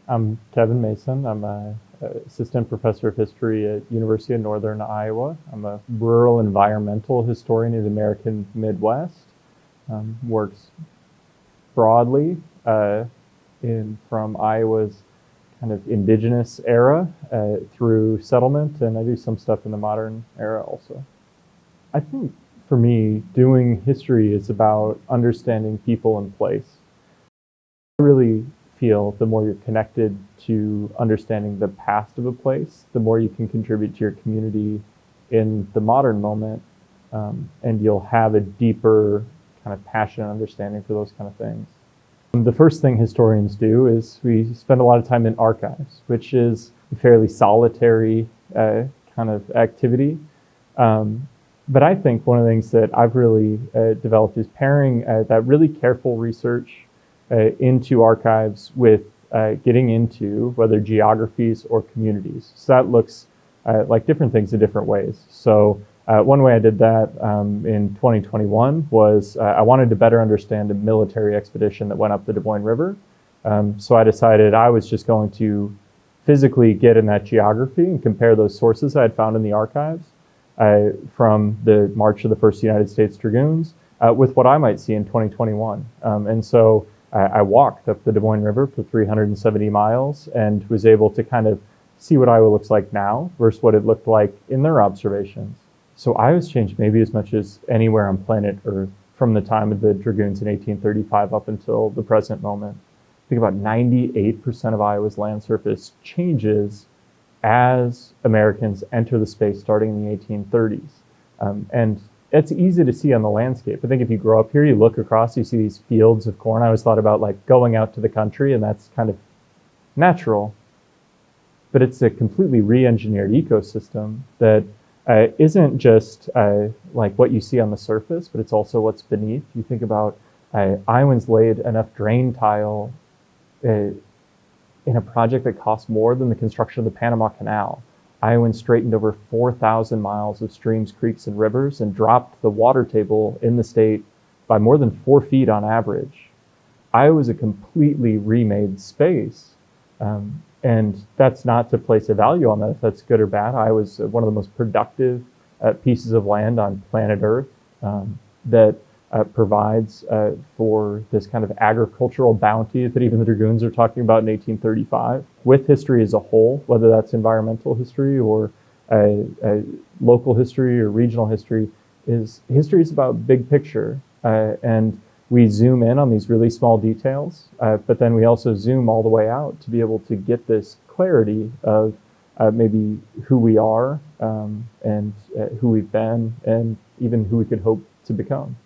I'm Kevin Mason. I'm a assistant professor of history at University of Northern Iowa. I'm a rural environmental historian of the American Midwest. Works broadly from Iowa's kind of indigenous era through settlement, and I do some stuff in the modern era also. I think for me, doing history is about understanding people and place. I really feel the more you're connected to understanding the past of a place, the more you can contribute to your community in the modern moment, and you'll have a deeper kind of passion and understanding for those kind of things. The first thing historians do is we spend a lot of time in archives, which is a fairly solitary kind of activity. But I think one of the things that I've really developed is pairing that really careful research into archives with getting into whether geographies or communities. So that looks like different things in different ways. So one way I did that in 2021 was I wanted to better understand a military expedition that went up the Des Moines River. So I decided I was just going to physically get in that geography and compare those sources I had found in the archives from the March of the First United States Dragoons with what I might see in 2021. And so I walked up the Des Moines River for 370 miles and was able to kind of see what Iowa looks like now versus what it looked like in their observations. So Iowa's changed maybe as much as anywhere on planet Earth from the time of the Dragoons in 1835 up until the present moment. I think about 98% of Iowa's land surface changes as Americans enter the space starting in the 1830s. And it's easy to see on the landscape. I think if you grow up here, you look across, you see these fields of corn. I always thought about like going out to the country, and that's kind of natural. But it's a completely re-engineered ecosystem that isn't just like what you see on the surface, but it's also what's beneath. You think about Iowans laid enough drain tile in a project that cost more than the construction of the Panama Canal. Iowans straightened over 4,000 miles of streams, creeks, and rivers and dropped the water table in the state by more than 4 feet on average. Iowa is a completely remade space. And that's not to place a value on that, if that's good or bad. Iowa was one of the most productive pieces of land on planet Earth that provides for this kind of agricultural bounty that even the Dragoons are talking about in 1835. With history as a whole, whether that's environmental history or local history or regional history, history is about big picture. And we zoom in on these really small details, but then we also zoom all the way out to be able to get this clarity of maybe who we are and who we've been and even who we could hope to become.